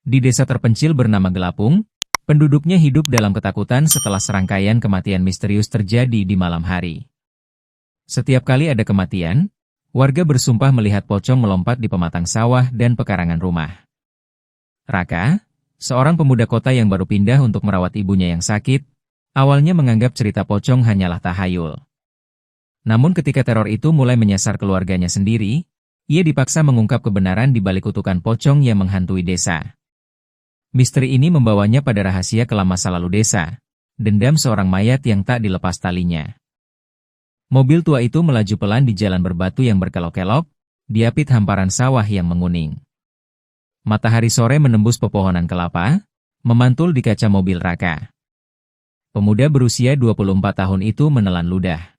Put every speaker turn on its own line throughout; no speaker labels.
Di desa terpencil bernama Gelapung, penduduknya hidup dalam ketakutan setelah serangkaian kematian misterius terjadi di malam hari. Setiap kali ada kematian, warga bersumpah melihat pocong melompat di pematang sawah dan pekarangan rumah. Raka, seorang pemuda kota yang baru pindah untuk merawat ibunya yang sakit, awalnya menganggap cerita pocong hanyalah tahayul. Namun ketika teror itu mulai menyasar keluarganya sendiri, ia dipaksa mengungkap kebenaran di balik kutukan pocong yang menghantui desa. Misteri ini membawanya pada rahasia kelam masa lalu desa, dendam seorang mayat yang tak dilepas talinya. Mobil tua itu melaju pelan di jalan berbatu yang berkelok-kelok, diapit hamparan sawah yang menguning. Matahari sore menembus pepohonan kelapa, memantul di kaca mobil Raka. Pemuda berusia 24 tahun itu menelan ludah.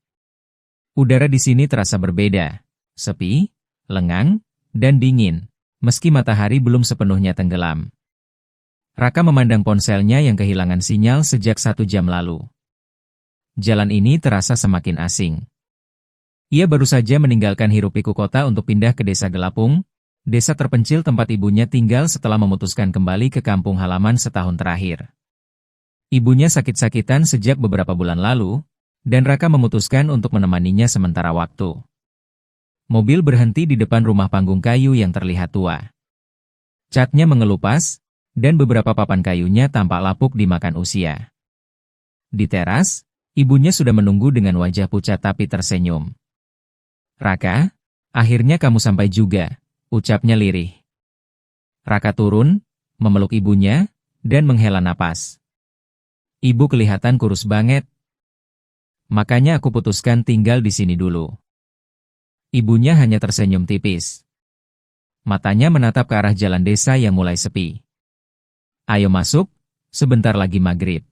Udara di sini terasa berbeda, sepi, lengang, dan dingin, meski matahari belum sepenuhnya tenggelam. Raka memandang ponselnya yang kehilangan sinyal sejak 1 jam lalu. Jalan ini terasa semakin asing. Ia baru saja meninggalkan hiruk-pikuk kota untuk pindah ke desa Gelapung, desa terpencil tempat ibunya tinggal setelah memutuskan kembali ke kampung halaman setahun terakhir. Ibunya sakit-sakitan sejak beberapa bulan lalu, dan Raka memutuskan untuk menemaninya sementara waktu. Mobil berhenti di depan rumah panggung kayu yang terlihat tua. Catnya mengelupas, dan beberapa papan kayunya tampak lapuk dimakan usia. Di teras, ibunya sudah menunggu dengan wajah pucat tapi tersenyum. "Raka, akhirnya kamu sampai juga," ucapnya lirih. Raka turun, memeluk ibunya, dan menghela napas. "Ibu kelihatan kurus banget. Makanya aku putuskan tinggal di sini dulu." Ibunya hanya tersenyum tipis. Matanya menatap ke arah jalan desa yang mulai sepi. "Ayo masuk, sebentar lagi maghrib.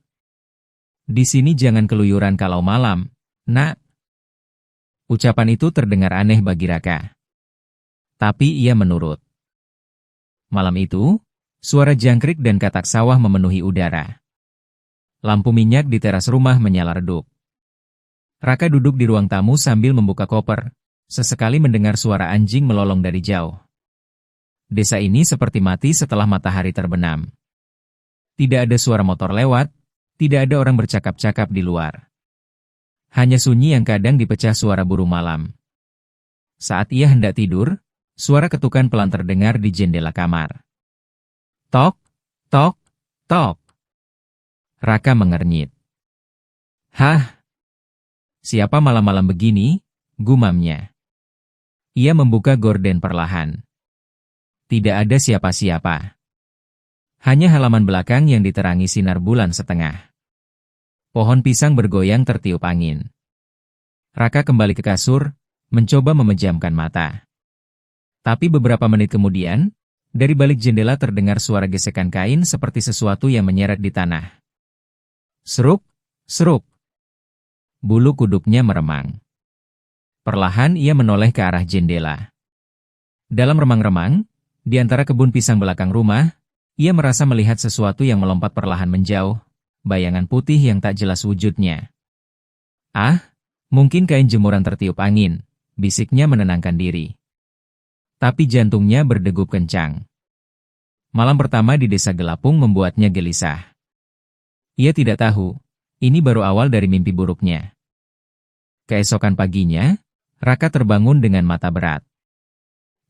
Di sini jangan keluyuran kalau malam, nak." Ucapan itu terdengar aneh bagi Raka. Tapi ia menurut. Malam itu, suara jangkrik dan katak sawah memenuhi udara. Lampu minyak di teras rumah menyala redup. Raka duduk di ruang tamu sambil membuka koper. Sesekali mendengar suara anjing melolong dari jauh. Desa ini seperti mati setelah matahari terbenam. Tidak ada suara motor lewat, tidak ada orang bercakap-cakap di luar. Hanya sunyi yang kadang dipecah suara burung malam. Saat ia hendak tidur, suara ketukan pelan terdengar di jendela kamar. Tok, tok, tok. Raka mengernyit. "Hah? Siapa malam-malam begini?" gumamnya. Ia membuka gorden perlahan. Tidak ada siapa-siapa. Hanya halaman belakang yang diterangi sinar bulan setengah. Pohon pisang bergoyang tertiup angin. Raka kembali ke kasur, mencoba memejamkan mata. Tapi beberapa menit kemudian, dari balik jendela terdengar suara gesekan kain seperti sesuatu yang menyeret di tanah. Seruk, seruk. Bulu kuduknya meremang. Perlahan ia menoleh ke arah jendela. Dalam remang-remang, di antara kebun pisang belakang rumah, ia merasa melihat sesuatu yang melompat perlahan menjauh, bayangan putih yang tak jelas wujudnya. "Ah, mungkin kain jemuran tertiup angin," bisiknya menenangkan diri. Tapi jantungnya berdegup kencang. Malam pertama di desa Gelapung membuatnya gelisah. Ia tidak tahu, ini baru awal dari mimpi buruknya. Keesokan paginya, Raka terbangun dengan mata berat.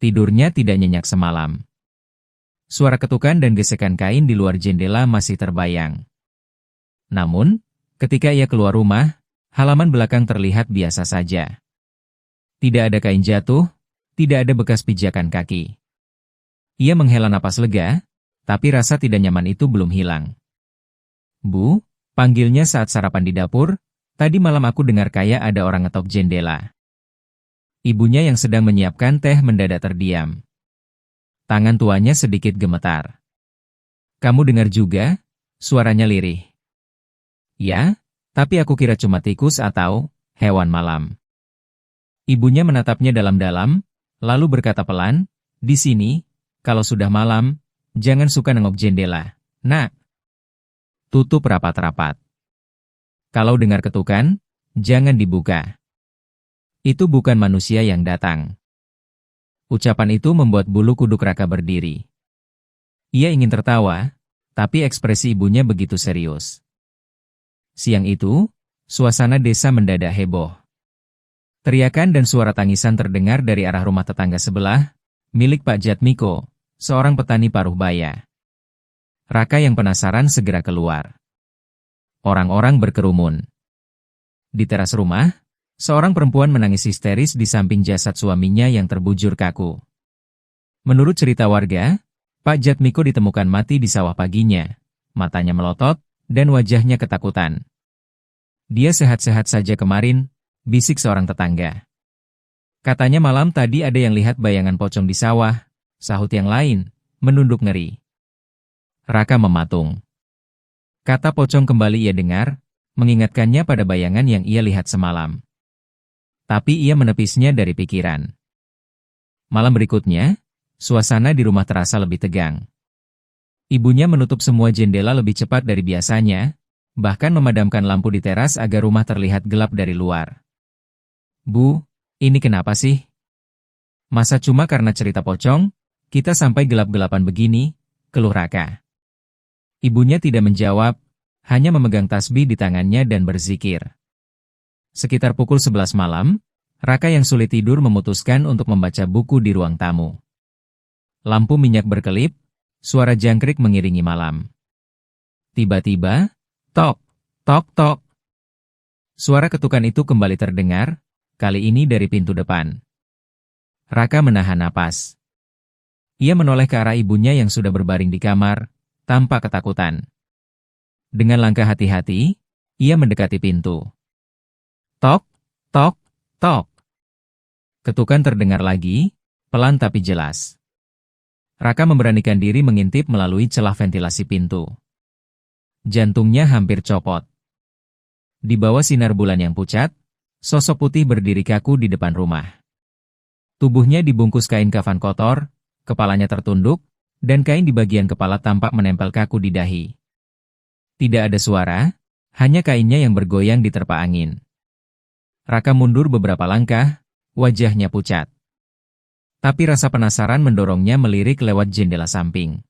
Tidurnya tidak nyenyak semalam. Suara ketukan dan gesekan kain di luar jendela masih terbayang. Namun, ketika ia keluar rumah, halaman belakang terlihat biasa saja. Tidak ada kain jatuh, tidak ada bekas pijakan kaki. Ia menghela napas lega, tapi rasa tidak nyaman itu belum hilang. "Bu," panggilnya saat sarapan di dapur, "tadi malam aku dengar kayak ada orang ngetok jendela." Ibunya yang sedang menyiapkan teh mendadak terdiam. Tangan tuanya sedikit gemetar. "Kamu dengar juga?" Suaranya lirih. "Ya, tapi aku kira cuma tikus atau hewan malam." Ibunya menatapnya dalam-dalam, lalu berkata pelan, "Di sini, kalau sudah malam, jangan suka nengok jendela, nak. Tutup rapat-rapat. Kalau dengar ketukan, jangan dibuka. Itu bukan manusia yang datang." Ucapan itu membuat bulu kuduk Raka berdiri. Ia ingin tertawa, tapi ekspresi ibunya begitu serius. Siang itu, suasana desa mendadak heboh. Teriakan dan suara tangisan terdengar dari arah rumah tetangga sebelah, milik Pak Jatmiko, seorang petani paruh baya. Raka yang penasaran segera keluar. Orang-orang berkerumun. Di teras rumah, seorang perempuan menangis histeris di samping jasad suaminya yang terbujur kaku. Menurut cerita warga, Pak Jatmiko ditemukan mati di sawah paginya, matanya melotot, dan wajahnya ketakutan. Dia sehat-sehat saja kemarin, bisik seorang tetangga. Katanya malam tadi ada yang lihat bayangan pocong di sawah, sahut yang lain, menunduk ngeri. Raka mematung. Kata pocong kembali ia dengar, mengingatkannya pada bayangan yang ia lihat semalam. Tapi ia menepisnya dari pikiran. Malam berikutnya, suasana di rumah terasa lebih tegang. Ibunya menutup semua jendela lebih cepat dari biasanya, bahkan memadamkan lampu di teras agar rumah terlihat gelap dari luar. "Bu, ini kenapa sih? Masa cuma karena cerita pocong, kita sampai gelap-gelapan begini?" keluh Raka. Ibunya tidak menjawab, hanya memegang tasbih di tangannya dan berzikir. Sekitar pukul 11 malam, Raka yang sulit tidur memutuskan untuk membaca buku di ruang tamu. Lampu minyak berkelip, suara jangkrik mengiringi malam. Tiba-tiba, tok, tok, tok. Suara ketukan itu kembali terdengar, kali ini dari pintu depan. Raka menahan napas. Ia menoleh ke arah ibunya yang sudah berbaring di kamar, tanpa ketakutan. Dengan langkah hati-hati, ia mendekati pintu. Tok, tok, tok. Ketukan terdengar lagi, pelan tapi jelas. Raka memberanikan diri mengintip melalui celah ventilasi pintu. Jantungnya hampir copot. Di bawah sinar bulan yang pucat, sosok putih berdiri kaku di depan rumah. Tubuhnya dibungkus kain kafan kotor, kepalanya tertunduk, dan kain di bagian kepala tampak menempel kaku di dahi. Tidak ada suara, hanya kainnya yang bergoyang diterpa angin. Raka mundur beberapa langkah, wajahnya pucat. Tapi rasa penasaran mendorongnya melirik lewat jendela samping.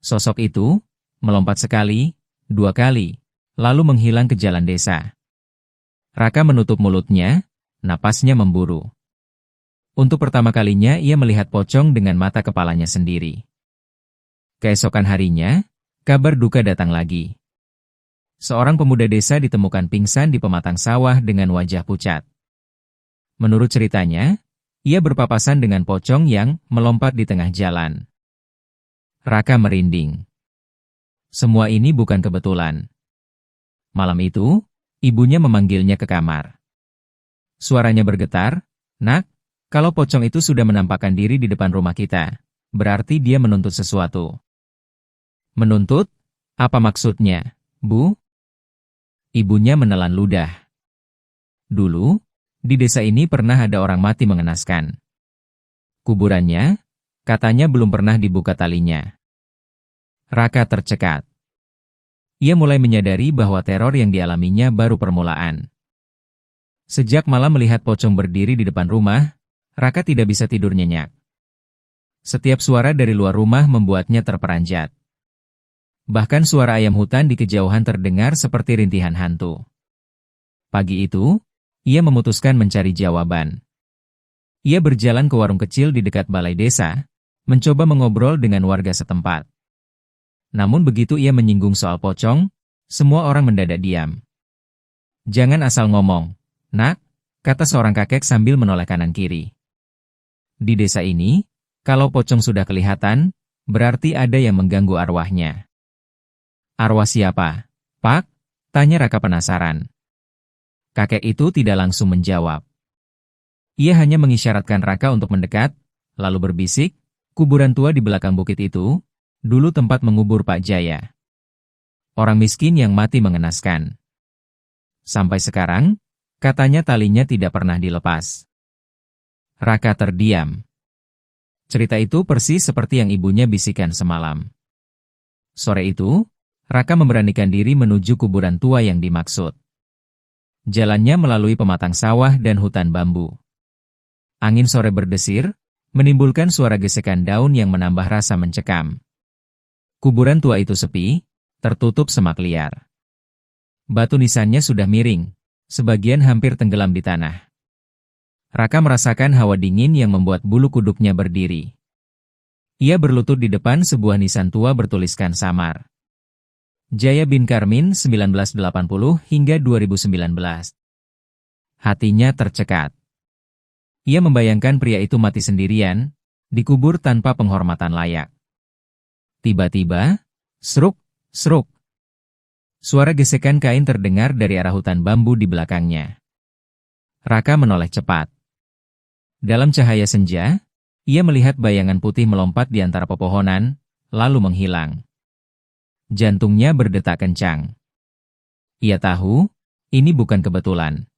Sosok itu melompat sekali, dua kali, lalu menghilang ke jalan desa. Raka menutup mulutnya, napasnya memburu. Untuk pertama kalinya ia melihat pocong dengan mata kepalanya sendiri. Keesokan harinya, kabar duka datang lagi. Seorang pemuda desa ditemukan pingsan di pematang sawah dengan wajah pucat. Menurut ceritanya, ia berpapasan dengan pocong yang melompat di tengah jalan. Raka merinding. Semua ini bukan kebetulan. Malam itu, ibunya memanggilnya ke kamar. Suaranya bergetar, "Nak, kalau pocong itu sudah menampakkan diri di depan rumah kita, berarti dia menuntut sesuatu." "Menuntut? Apa maksudnya, Bu?" Ibunya menelan ludah. "Dulu, di desa ini pernah ada orang mati mengenaskan. Kuburannya, katanya belum pernah dibuka talinya." Raka tercekat. Ia mulai menyadari bahwa teror yang dialaminya baru permulaan. Sejak malam melihat pocong berdiri di depan rumah, Raka tidak bisa tidur nyenyak. Setiap suara dari luar rumah membuatnya terperanjat. Bahkan suara ayam hutan di kejauhan terdengar seperti rintihan hantu. Pagi itu, ia memutuskan mencari jawaban. Ia berjalan ke warung kecil di dekat balai desa, mencoba mengobrol dengan warga setempat. Namun begitu ia menyinggung soal pocong, semua orang mendadak diam. "Jangan asal ngomong, Nak," kata seorang kakek sambil menoleh kanan kiri. Di desa ini, kalau pocong sudah kelihatan, berarti ada yang mengganggu arwahnya. "Arwah siapa, Pak?" tanya Raka penasaran. Kakek itu tidak langsung menjawab. Ia hanya mengisyaratkan Raka untuk mendekat, lalu berbisik, "Kuburan tua di belakang bukit itu, dulu tempat mengubur Pak Jaya. Orang miskin yang mati mengenaskan. Sampai sekarang, katanya talinya tidak pernah dilepas." Raka terdiam. Cerita itu persis seperti yang ibunya bisikan semalam. Sore itu, Raka memberanikan diri menuju kuburan tua yang dimaksud. Jalannya melalui pematang sawah dan hutan bambu. Angin sore berdesir, menimbulkan suara gesekan daun yang menambah rasa mencekam. Kuburan tua itu sepi, tertutup semak liar. Batu nisannya sudah miring, sebagian hampir tenggelam di tanah. Raka merasakan hawa dingin yang membuat bulu kuduknya berdiri. Ia berlutut di depan sebuah nisan tua bertuliskan samar. Jaya bin Karmin 1980 hingga 2019. Hatinya tercekat. Ia membayangkan pria itu mati sendirian, dikubur tanpa penghormatan layak. Tiba-tiba, seruk, seruk. Suara gesekan kain terdengar dari arah hutan bambu di belakangnya. Raka menoleh cepat. Dalam cahaya senja, ia melihat bayangan putih melompat di antara pepohonan, lalu menghilang. Jantungnya berdetak kencang. Ia tahu, ini bukan kebetulan.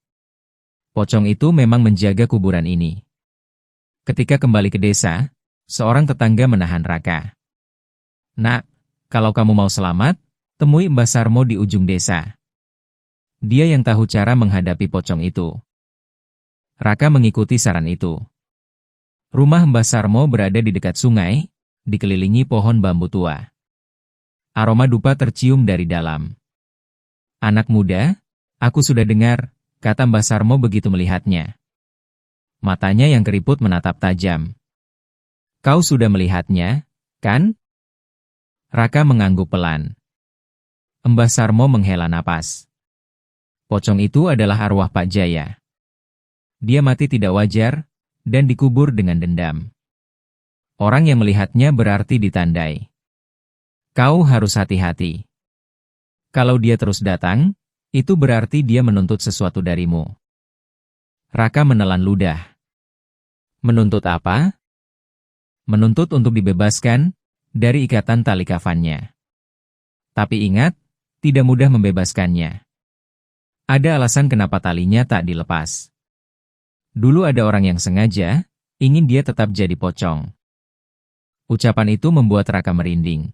Pocong itu memang menjaga kuburan ini. Ketika kembali ke desa, seorang tetangga menahan Raka. "Nak, kalau kamu mau selamat, temui Mbah Sarmo di ujung desa. Dia yang tahu cara menghadapi pocong itu." Raka mengikuti saran itu. Rumah Mbah Sarmo berada di dekat sungai, dikelilingi pohon bambu tua. Aroma dupa tercium dari dalam. "Anak muda, aku sudah dengar," kata Mbah Sarmo begitu melihatnya. Matanya yang keriput menatap tajam. "Kau sudah melihatnya, kan?" Raka mengangguk pelan. Mbah Sarmo menghela napas. Pocong itu adalah arwah Pak Jaya. Dia mati tidak wajar, dan dikubur dengan dendam. Orang yang melihatnya berarti ditandai. Kau harus hati-hati. Kalau dia terus datang, itu berarti dia menuntut sesuatu darimu. Raka menelan ludah. Menuntut apa? Menuntut untuk dibebaskan dari ikatan tali kafannya. Tapi ingat, tidak mudah membebaskannya. Ada alasan kenapa talinya tak dilepas. Dulu ada orang yang sengaja ingin dia tetap jadi pocong. Ucapan itu membuat Raka merinding.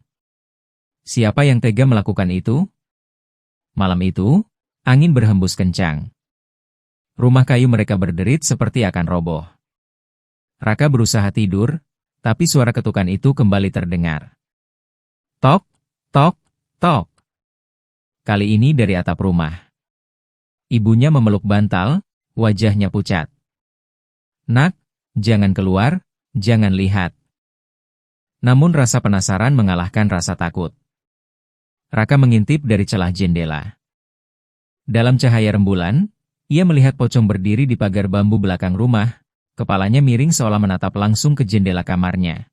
Siapa yang tega melakukan itu? Malam itu, angin berhembus kencang. Rumah kayu mereka berderit seperti akan roboh. Raka berusaha tidur, tapi suara ketukan itu kembali terdengar. Tok, tok, tok. Kali ini dari atap rumah. Ibunya memeluk bantal, wajahnya pucat. "Nak, jangan keluar, jangan lihat." Namun rasa penasaran mengalahkan rasa takut. Raka mengintip dari celah jendela. Dalam cahaya rembulan, ia melihat pocong berdiri di pagar bambu belakang rumah, kepalanya miring seolah menatap langsung ke jendela kamarnya.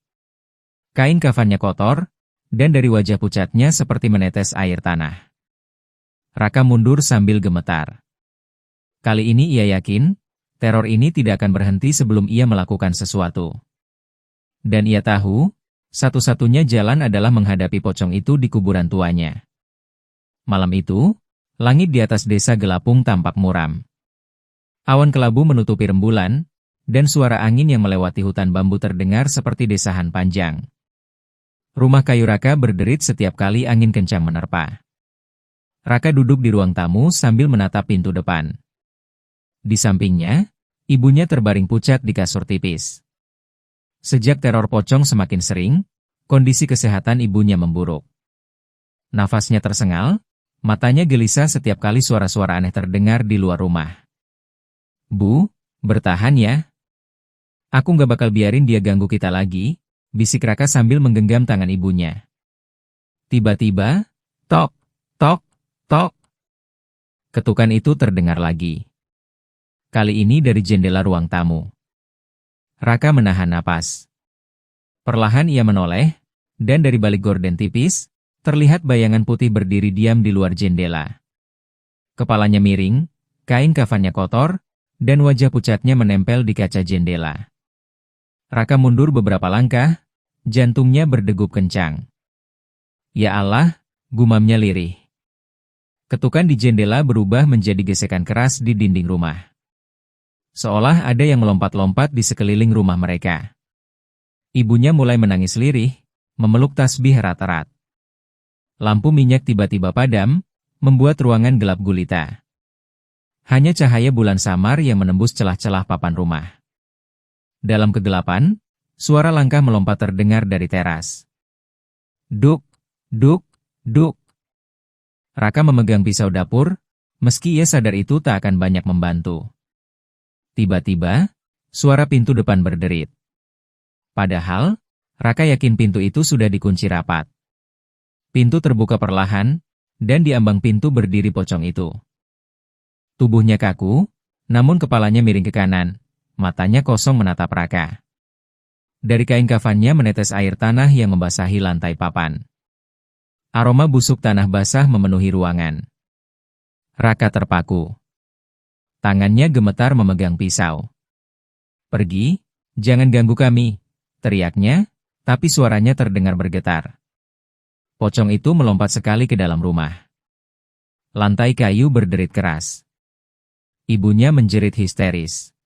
Kain kafannya kotor, dan dari wajah pucatnya seperti menetes air tanah. Raka mundur sambil gemetar. Kali ini ia yakin, teror ini tidak akan berhenti sebelum ia melakukan sesuatu. Dan ia tahu, satu-satunya jalan adalah menghadapi pocong itu di kuburan tuanya. Malam itu, langit di atas desa Gelapung tampak muram. Awan kelabu menutupi rembulan, dan suara angin yang melewati hutan bambu terdengar seperti desahan panjang. Rumah kayu Raka berderit setiap kali angin kencang menerpa. Raka duduk di ruang tamu sambil menatap pintu depan. Di sampingnya, ibunya terbaring pucat di kasur tipis. Sejak teror pocong semakin sering, kondisi kesehatan ibunya memburuk. Nafasnya tersengal, matanya gelisah setiap kali suara-suara aneh terdengar di luar rumah. "Bu, bertahan ya. Aku nggak bakal biarin dia ganggu kita lagi," bisik Raka sambil menggenggam tangan ibunya. Tiba-tiba, tok, tok, tok. Ketukan itu terdengar lagi. Kali ini dari jendela ruang tamu. Raka menahan napas. Perlahan ia menoleh, dan dari balik gorden tipis, terlihat bayangan putih berdiri diam di luar jendela. Kepalanya miring, kain kafannya kotor, dan wajah pucatnya menempel di kaca jendela. Raka mundur beberapa langkah, jantungnya berdegup kencang. "Ya Allah," gumamnya lirih. Ketukan di jendela berubah menjadi gesekan keras di dinding rumah. Seolah ada yang melompat-lompat di sekeliling rumah mereka. Ibunya mulai menangis lirih, memeluk tasbih erat-erat. Lampu minyak tiba-tiba padam, membuat ruangan gelap gulita. Hanya cahaya bulan samar yang menembus celah-celah papan rumah. Dalam kegelapan, suara langkah melompat terdengar dari teras. Duk, Duk, duk. Raka memegang pisau dapur, meski ia sadar itu tak akan banyak membantu. Tiba-tiba, suara pintu depan berderit. Padahal, Raka yakin pintu itu sudah dikunci rapat. Pintu terbuka perlahan, dan di ambang pintu berdiri pocong itu. Tubuhnya kaku, namun kepalanya miring ke kanan, matanya kosong menatap Raka. Dari kain kafannya menetes air tanah yang membasahi lantai papan. Aroma busuk tanah basah memenuhi ruangan. Raka terpaku. Tangannya gemetar memegang pisau. "Pergi, jangan ganggu kami," teriaknya, tapi suaranya terdengar bergetar. Pocong itu melompat sekali ke dalam rumah. Lantai kayu berderit keras. Ibunya menjerit histeris.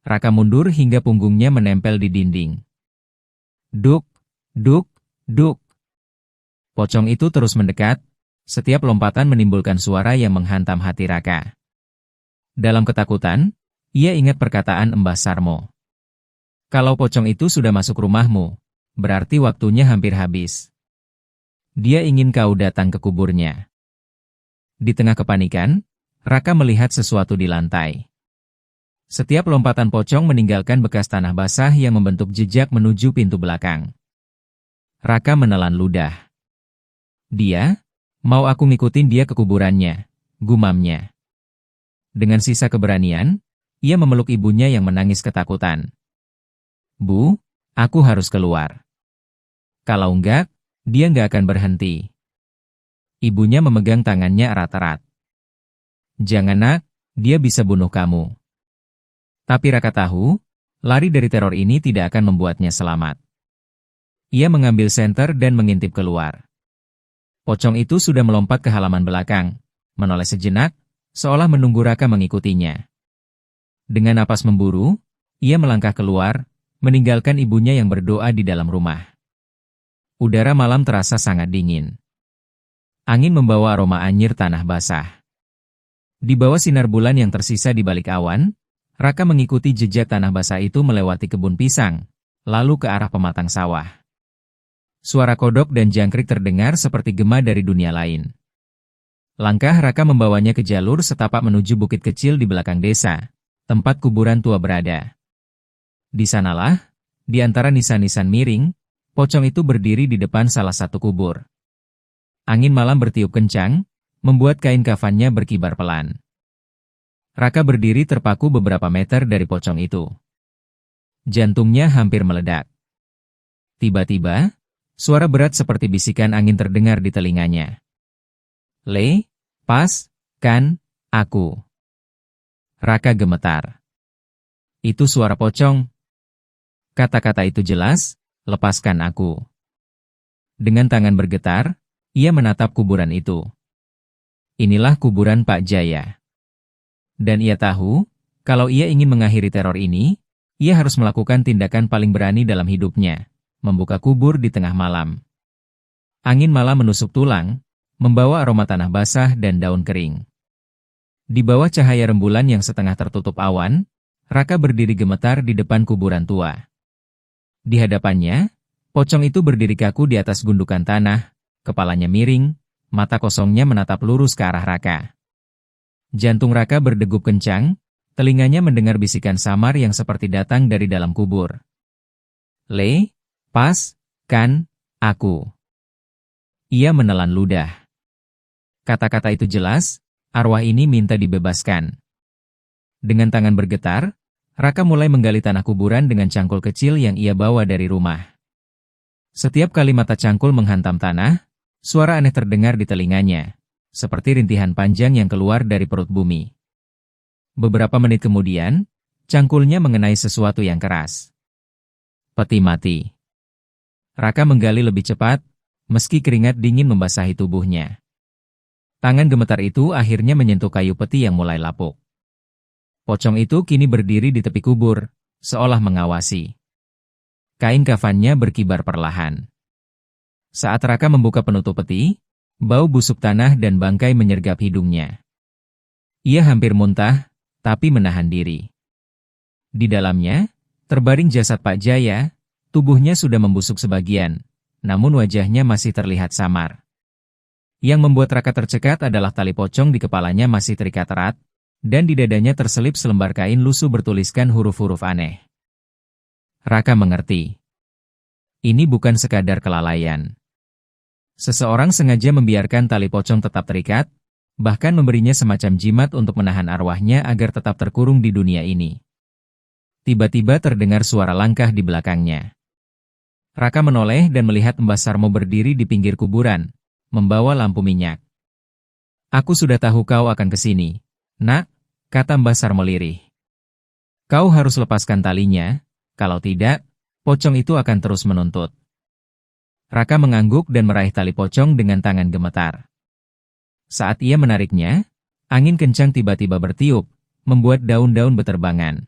Raka mundur hingga punggungnya menempel di dinding. Duk, duk, duk. Pocong itu terus mendekat, setiap lompatan menimbulkan suara yang menghantam hati Raka. Dalam ketakutan, ia ingat perkataan Mbah Sarmo. Kalau pocong itu sudah masuk rumahmu, berarti waktunya hampir habis. Dia ingin kau datang ke kuburnya. Di tengah kepanikan, Raka melihat sesuatu di lantai. Setiap lompatan pocong meninggalkan bekas tanah basah yang membentuk jejak menuju pintu belakang. Raka menelan ludah. "Dia, mau aku ngikutin dia ke kuburannya," gumamnya. Dengan sisa keberanian, ia memeluk ibunya yang menangis ketakutan. "Bu, aku harus keluar. Kalau enggak, dia enggak akan berhenti." Ibunya memegang tangannya erat-erat. "Jangan nak, dia bisa bunuh kamu." Tapi Raka tahu, lari dari teror ini tidak akan membuatnya selamat. Ia mengambil senter dan mengintip keluar. Pocong itu sudah melompat ke halaman belakang, menoleh sejenak, seolah menunggu Raka mengikutinya. Dengan napas memburu, ia melangkah keluar, meninggalkan ibunya yang berdoa di dalam rumah. Udara malam terasa sangat dingin. Angin membawa aroma anyir tanah basah. Di bawah sinar bulan yang tersisa di balik awan, Raka mengikuti jejak tanah basah itu melewati kebun pisang, lalu ke arah pematang sawah. Suara kodok dan jangkrik terdengar seperti gema dari dunia lain. Langkah Raka membawanya ke jalur setapak menuju bukit kecil di belakang desa, tempat kuburan tua berada. Di sanalah, di antara nisan-nisan miring, pocong itu berdiri di depan salah satu kubur. Angin malam bertiup kencang, membuat kain kafannya berkibar pelan. Raka berdiri terpaku beberapa meter dari pocong itu. Jantungnya hampir meledak. Tiba-tiba, suara berat seperti bisikan angin terdengar di telinganya. Pas, kan, aku." Raka gemetar. Itu suara pocong. Kata-kata itu jelas, "Lepaskan aku." Dengan tangan bergetar, ia menatap kuburan itu. Inilah kuburan Pak Jaya. Dan ia tahu, kalau ia ingin mengakhiri teror ini, ia harus melakukan tindakan paling berani dalam hidupnya. Membuka kubur di tengah malam. Angin malam menusuk tulang, membawa aroma tanah basah dan daun kering. Di bawah cahaya rembulan yang setengah tertutup awan, Raka berdiri gemetar di depan kuburan tua. Di hadapannya, pocong itu berdiri kaku di atas gundukan tanah, kepalanya miring, mata kosongnya menatap lurus ke arah Raka. Jantung Raka berdegup kencang, telinganya mendengar bisikan samar yang seperti datang dari dalam kubur. Pas, kan, aku." Ia menelan ludah. Kata-kata itu jelas, arwah ini minta dibebaskan. Dengan tangan bergetar, Raka mulai menggali tanah kuburan dengan cangkul kecil yang ia bawa dari rumah. Setiap kali mata cangkul menghantam tanah, suara aneh terdengar di telinganya, seperti rintihan panjang yang keluar dari perut bumi. Beberapa menit kemudian, cangkulnya mengenai sesuatu yang keras. Peti mati. Raka menggali lebih cepat, meski keringat dingin membasahi tubuhnya. Tangan gemetar itu akhirnya menyentuh kayu peti yang mulai lapuk. Pocong itu kini berdiri di tepi kubur, seolah mengawasi. Kain kafannya berkibar perlahan. Saat Raka membuka penutup peti, bau busuk tanah dan bangkai menyergap hidungnya. Ia hampir muntah, tapi menahan diri. Di dalamnya, terbaring jasad Pak Jaya, tubuhnya sudah membusuk sebagian, namun wajahnya masih terlihat samar. Yang membuat Raka tercekat adalah tali pocong di kepalanya masih terikat erat, dan di dadanya terselip selembar kain lusuh bertuliskan huruf-huruf aneh. Raka mengerti. Ini bukan sekadar kelalaian. Seseorang sengaja membiarkan tali pocong tetap terikat, bahkan memberinya semacam jimat untuk menahan arwahnya agar tetap terkurung di dunia ini. Tiba-tiba terdengar suara langkah di belakangnya. Raka menoleh dan melihat Mbah Sarmo berdiri di pinggir kuburan, membawa lampu minyak. "Aku sudah tahu kau akan ke sini, Nak," kata Mbah Sarmo lirih. "Kau harus lepaskan talinya, kalau tidak, pocong itu akan terus menuntut." Raka mengangguk dan meraih tali pocong dengan tangan gemetar. Saat ia menariknya, angin kencang tiba-tiba bertiup, membuat daun-daun beterbangan.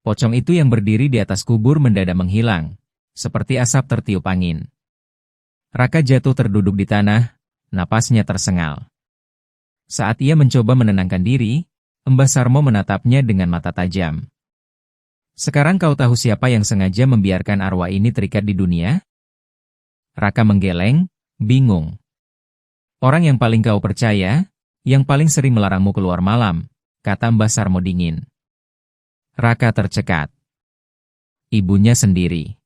Pocong itu yang berdiri di atas kubur mendadak menghilang, seperti asap tertiup angin. Raka jatuh terduduk di tanah, napasnya tersengal. Saat ia mencoba menenangkan diri, Mbah Sarmo menatapnya dengan mata tajam. "Sekarang kau tahu siapa yang sengaja membiarkan arwah ini terikat di dunia?" Raka menggeleng, bingung. "Orang yang paling kau percaya, yang paling sering melarangmu keluar malam," kata Mbah Sarmo dingin. Raka tercekat. Ibunya sendiri.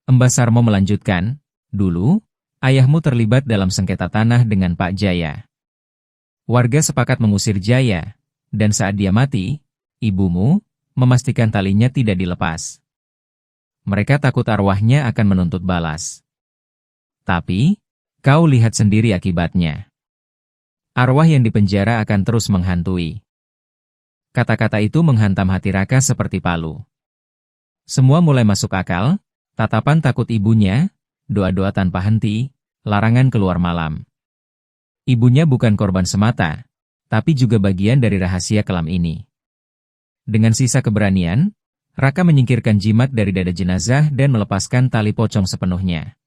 Mbah Sarmo melanjutkan, "Dulu, ayahmu terlibat dalam sengketa tanah dengan Pak Jaya. Warga sepakat mengusir Jaya, dan saat dia mati, ibumu memastikan talinya tidak dilepas. Mereka takut arwahnya akan menuntut balas. Tapi, kau lihat sendiri akibatnya. Arwah yang dipenjara akan terus menghantui." Kata-kata itu menghantam hati Raka seperti palu. Semua mulai masuk akal, tatapan takut ibunya, doa-doa tanpa henti, larangan keluar malam. Ibunya bukan korban semata, tapi juga bagian dari rahasia kelam ini. Dengan sisa keberanian, Raka menyingkirkan jimat dari dada jenazah dan melepaskan tali pocong sepenuhnya.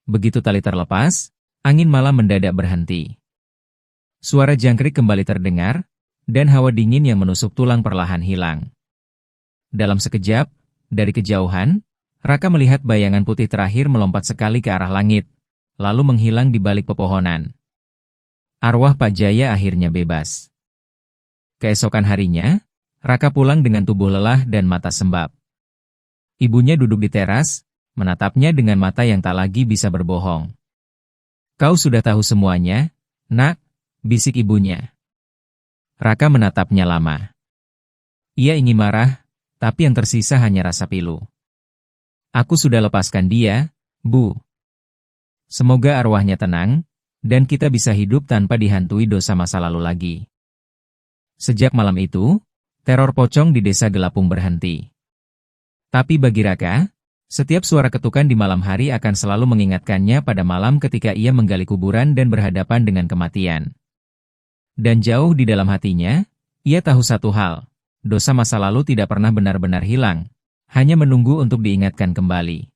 Begitu tali terlepas, angin malam mendadak berhenti. Suara jangkrik kembali terdengar, dan hawa dingin yang menusuk tulang perlahan hilang. Dalam sekejap, dari kejauhan, Raka melihat bayangan putih terakhir melompat sekali ke arah langit, lalu menghilang di balik pepohonan. Arwah Pak Jaya akhirnya bebas. Keesokan harinya, Raka pulang dengan tubuh lelah dan mata sembab. Ibunya duduk di teras, menatapnya dengan mata yang tak lagi bisa berbohong. "Kau sudah tahu semuanya, Nak," bisik ibunya. Raka menatapnya lama. Ia ingin marah, tapi yang tersisa hanya rasa pilu. "Aku sudah lepaskan dia, Bu. Semoga arwahnya tenang, dan kita bisa hidup tanpa dihantui dosa masa lalu lagi." Sejak malam itu, teror pocong di desa Gelapung berhenti. Tapi bagi Raka, setiap suara ketukan di malam hari akan selalu mengingatkannya pada malam ketika ia menggali kuburan dan berhadapan dengan kematian. Dan jauh di dalam hatinya, ia tahu satu hal, dosa masa lalu tidak pernah benar-benar hilang, hanya menunggu untuk diingatkan kembali.